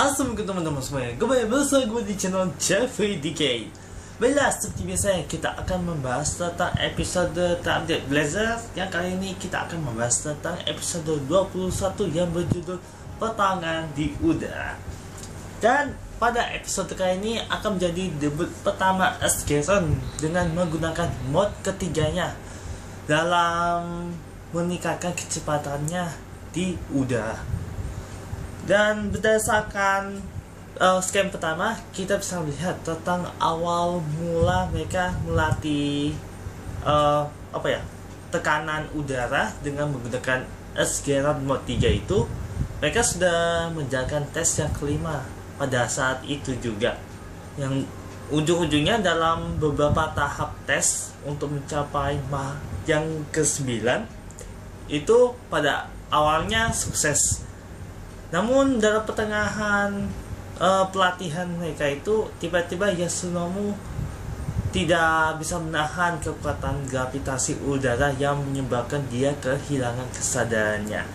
Assalamualaikum teman-teman semuanya. Kembali bersama gue di channel Jeffrey DK. Baiklah, seperti biasanya kita akan membahas tentang episode terupdate Blazer. Yang kali ini kita akan membahas tentang episode 21 yang berjudul Petangan di Udara. Dan pada episode kali ini akan menjadi debut pertama Asgeron dengan menggunakan mod ketiganya dalam meningkatkan kecepatannya di udara. Dan berdasarkan scan pertama, kita bisa melihat tentang awal mula mereka melatih tekanan udara dengan menggunakan Asgeron mod 3 itu. Mereka sudah menjalankan tes yang kelima pada saat itu juga, yang ujung-ujungnya dalam beberapa tahap tes untuk mencapai yang ke-9 itu pada awalnya sukses. Namun dalam pertengahan pelatihan mereka itu, tiba-tiba Yasunobu tidak bisa menahan kekuatan gravitasi udara yang menyebabkan dia kehilangan kesadarannya.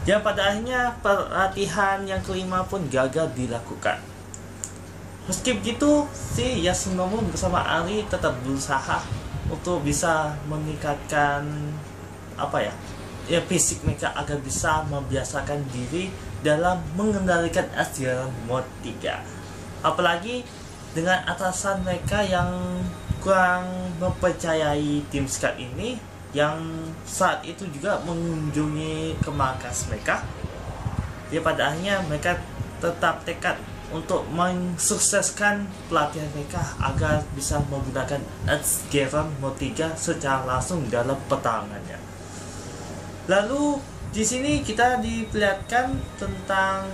Dan pada akhirnya pelatihan yang kelima pun gagal dilakukan. Meski begitu, si Yasunobu bersama Ari tetap berusaha untuk bisa meningkatkan fisik mereka agar bisa membiasakan diri dalam mengendalikan Asgeron mod 3. Apalagi dengan atasan mereka yang kurang mempercayai tim Scout ini, yang saat itu juga mengunjungi ke markas mereka. Ya, pada akhirnya mereka tetap tekad untuk mensukseskan pelatihan mereka agar bisa menggunakan Asgeron mod 3 secara langsung dalam pertarungannya. Lalu di sini kita diperlihatkan tentang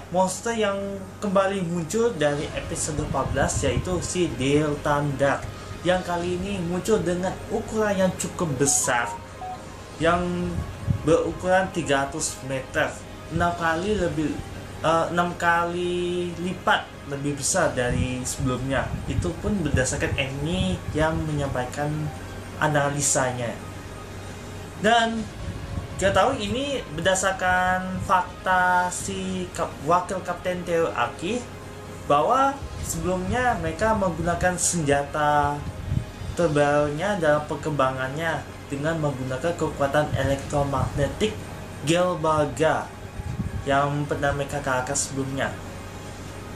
monster yang kembali muncul dari episode 14, yaitu si Deltandar, yang kali ini muncul dengan ukuran yang cukup besar, yang berukuran 300 meter, 6 kali lipat lebih besar dari sebelumnya. Itu pun berdasarkan Emi yang menyampaikan analisanya. Dan kita tahu ini berdasarkan fakta si wakil kapten Teo Aki, bahwa sebelumnya mereka menggunakan senjata terbarunya dalam perkembangannya dengan menggunakan kekuatan elektromagnetik Gelbaga yang pernah mereka kalahkan sebelumnya.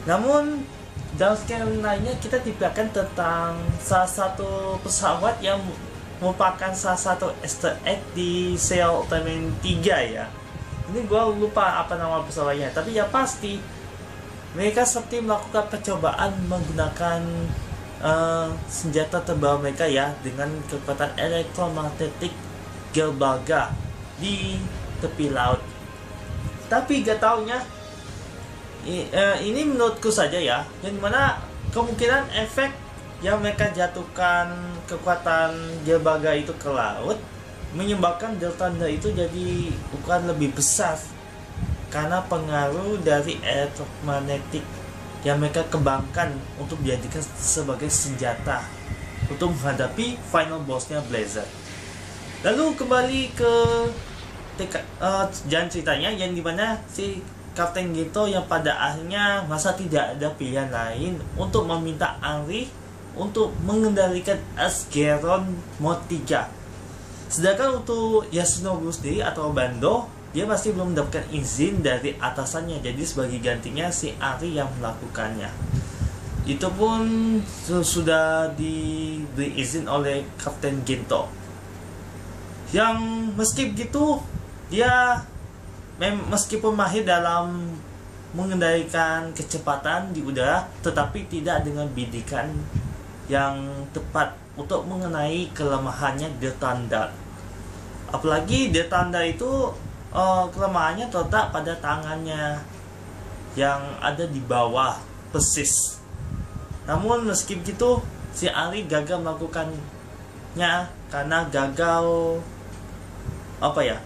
Namun dalam scan lainnya kita diperlihatkan tentang salah satu pesawat yang merupakan salah satu Easter egg di Sail Ultraman 3 ya. Ini gua lupa apa nama pesawatnya, tapi ya pasti mereka seperti melakukan percobaan menggunakan senjata terbaru mereka ya, dengan kekuatan elektromagnetik Gelbaga di tepi laut. Tapi gak taunya ini menurutku saja ya, yang dimana kemungkinan efek yang mereka jatuhkan kekuatan Gelbaga itu ke laut menyebabkan Deltanda itu jadi ukuran lebih besar karena pengaruh dari elektromagnetik yang mereka kembangkan untuk dijadikan sebagai senjata untuk menghadapi final bossnya Blazer. Lalu kembali ke jalan ceritanya, yang dimana si Kapten Ginto yang pada akhirnya masa tidak ada pilihan lain untuk meminta Ari untuk mengendalikan Asgeron mod 3. Sedangkan untuk Yasunobu sendiri atau Bando, dia masih belum mendapatkan izin dari atasannya, jadi sebagai gantinya si Ari yang melakukannya. Itu pun sudah diberi izin oleh Kapten Ginto, yang meski begitu dia meskipun mahir dalam mengendalikan kecepatan di udara, tetapi tidak dengan bidikan yang tepat untuk mengenai kelemahannya Deltandar. Apalagi Deltandar itu kelemahannya terletak pada tangannya yang ada di bawah persis. Namun meski begitu, si Ari gagal melakukannya karena gagal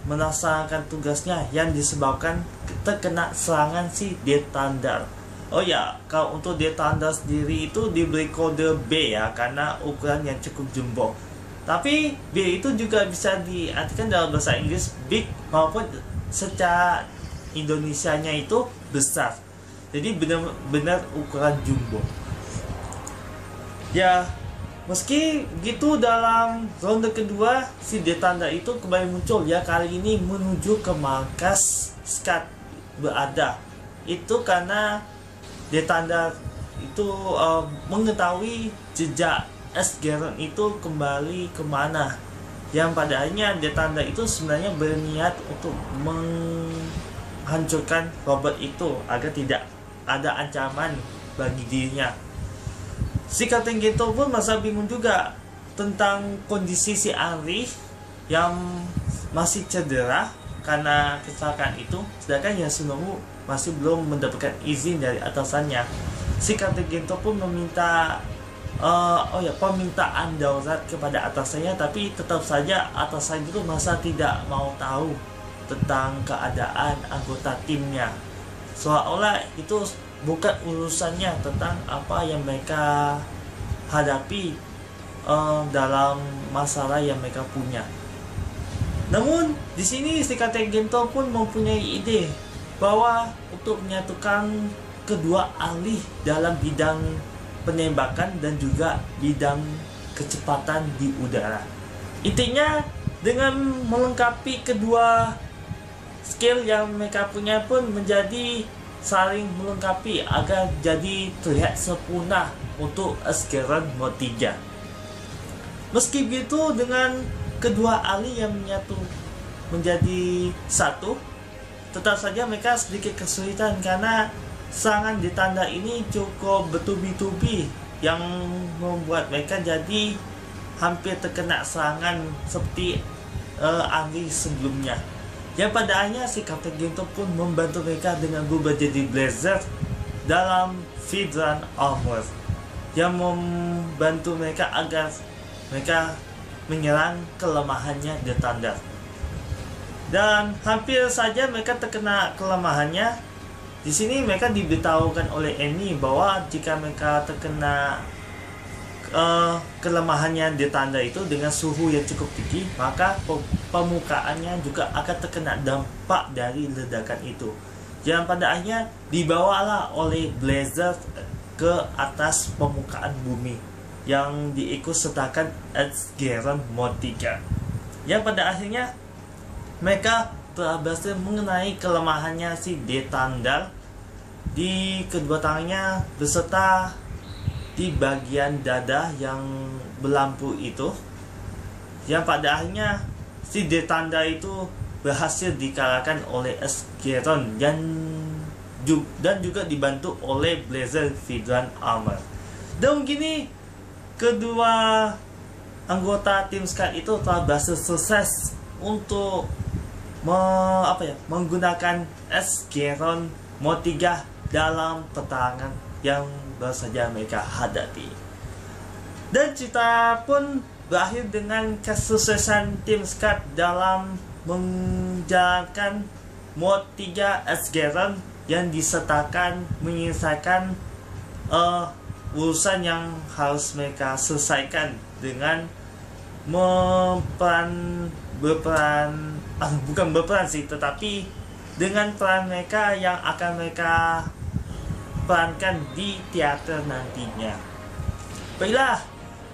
melaksanakan tugasnya yang disebabkan terkena serangan si Deltandar. Oh ya, kalau untuk Deltandar sendiri itu diberi kode B ya, karena ukuran yang cukup jumbo. Tapi B itu juga bisa diartikan dalam bahasa Inggris big maupun secara Indonesianya itu besar. Jadi benar-benar ukuran jumbo. Ya, meski begitu dalam ronde kedua si Detanda itu kembali muncul ya, kali ini menuju ke markas Scud berada. Itu karena Detanda itu mengetahui jejak Esgeron itu kembali kemana, yang pada akhirnya Detanda itu sebenarnya berniat untuk menghancurkan Robert itu agar tidak ada ancaman bagi dirinya. Si Kapten Gento pun masa bingung juga tentang kondisi si Henry yang masih cedera karena kecelakaan itu, sedangkan Yasunobu masih belum mendapatkan izin dari atasannya. Si Kapten Gento pun meminta permintaan darurat kepada atasannya, tapi tetap saja atasan itu masa tidak mau tahu tentang keadaan anggota timnya, seolah-olah itu bukan urusannya tentang apa yang mereka hadapi dalam masalah yang mereka punya. Namun di sini si Kapten Gento pun mempunyai ide bahwa untuk menyatukan kedua ahli dalam bidang penembakan dan juga bidang kecepatan di udara. Intinya dengan melengkapi kedua skill yang mereka punya pun menjadi saling melengkapi agar jadi terlihat sempurna untuk Esgeron Mod 3. Meski begitu, dengan kedua ahli yang menyatu menjadi satu, tetap saja mereka sedikit kesulitan karena serangan Detanda ini cukup bertubi-tubi yang membuat mereka jadi hampir terkena serangan seperti ahli sebelumnya. Yang pada akhirnya si Kapten Gento pun membantu mereka dengan berubah jadi Blazer dalam Fidran Armor yang membantu mereka agar mereka menyerang kelemahannya Detanda. Dan hampir saja mereka terkena kelemahannya. Di sini mereka diberitahukan oleh Emi bahwa jika mereka terkena kelemahannya Detanda itu dengan suhu yang cukup tinggi, maka permukaannya juga akan terkena dampak dari ledakan itu, yang pada akhirnya dibawalah oleh Blazer ke atas permukaan bumi yang diikut sertakan Esgeron Mod 3, yang pada akhirnya mereka telah berhasil mengenai kelemahannya si Detanda di kedua tangannya beserta di bagian dada yang berlampu itu, yang pada akhirnya si Detanda itu berhasil dikalahkan oleh Esgeron dan juga dibantu oleh Blazer Fidran Armor. Dan begini kedua anggota tim Scud itu telah berhasil sukses untuk menggunakan Esgeron Mod 3 dalam peperangan yang baru saja mereka hadapi. Dan cerita pun berakhir dengan kesuksesan tim Scud dalam menjalankan Mod 3 Esgeron yang disertakan menyelesaikan urusan yang harus mereka selesaikan dengan tetapi dengan peran mereka yang akan mereka perankan di teater nantinya. Baiklah,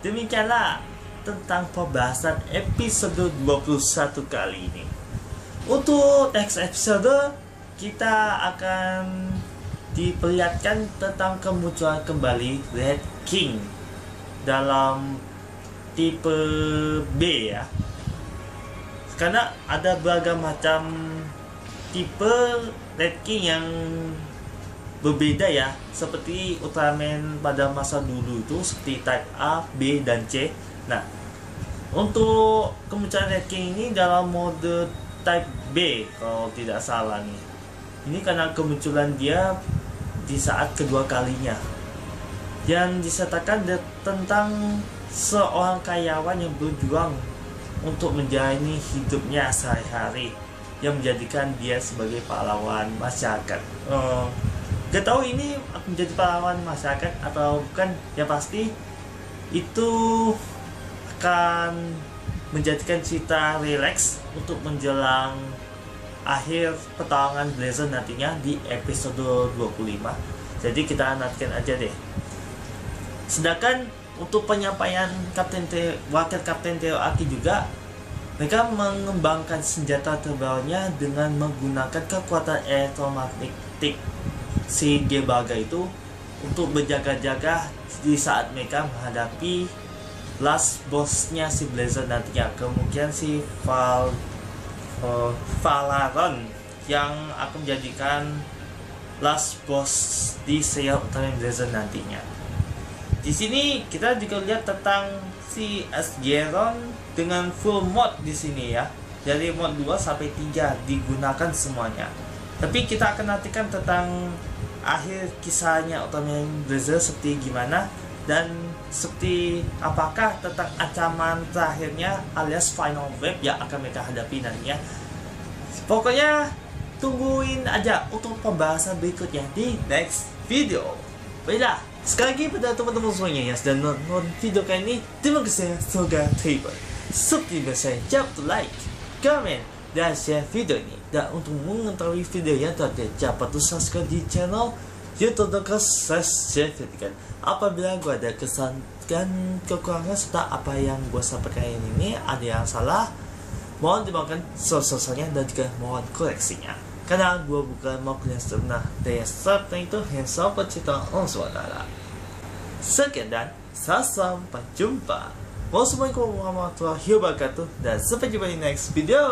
demikianlah tentang pembahasan episode 21 kali ini. Untuk next episode kita akan diperlihatkan tentang kemunculan kembali Red King dalam tipe B ya. Karena ada beragam macam tipe Red King yang berbeda ya, seperti Ultraman pada masa dulu itu seperti Type A, B, dan C. Nah, untuk kemunculan Red King ini dalam mode Type B kalau tidak salah nih. Ini karena kemunculan dia di saat kedua kalinya, yang disertakan tentang seorang karyawan yang berjuang untuk menjalani hidupnya sehari-hari, yang menjadikan dia sebagai pahlawan masyarakat. Gak tahu ini menjadi pahlawan masyarakat atau bukan, yang pasti itu akan menjadikan cerita rileks untuk menjelang akhir petualangan Blazer nantinya di episode 25. Jadi kita nantikan aja deh. Sedangkan untuk penyampaian Wakil Kapten Teoaki juga, mereka mengembangkan senjata terbarunya dengan menggunakan kekuatan elektromagnetik si Gebaga itu untuk berjaga-jaga di saat mereka menghadapi last bossnya si Blazer nantinya, kemungkinan si Valaron yang akan menjadikan last boss di serial utama Blazer nantinya. Di sini kita juga lihat tentang si Asgeron dengan full mod di sini ya. Dari mod 2 sampai 3 digunakan semuanya. Tapi kita akan nantikan tentang akhir kisahnya Ultraman Blazer seperti gimana, dan seperti apakah tentang ancaman terakhirnya alias final wave yang akan mereka hadapi nantinya. Pokoknya tungguin aja untuk pembahasan berikutnya di next video. Baiklah, sekali lagi pada teman-teman semuanya yang sedang nonton video kali ini, terima kasih sudah terlibat. Seperti biasa, jangan lupa like, comment, dan share video ini. Dan untuk mengetahui video yang terupdate, jangan lupa subscribe di channel youtube.com/chefetikan. Apabila gue ada kesan dan kekurangan serta apa yang gue sampaikan ini ada yang salah, mohon dimaafkan sebesar-besarnya dan juga mohon koreksinya. Karena gue bukan mau kalian sempurna, dan yang sempurna itu hanya sampai cerita Allah SWT. Sekian dan sampai jumpa. Wassalamualaikum warahmatullahi wabarakatuh, dan sampai jumpa di next video.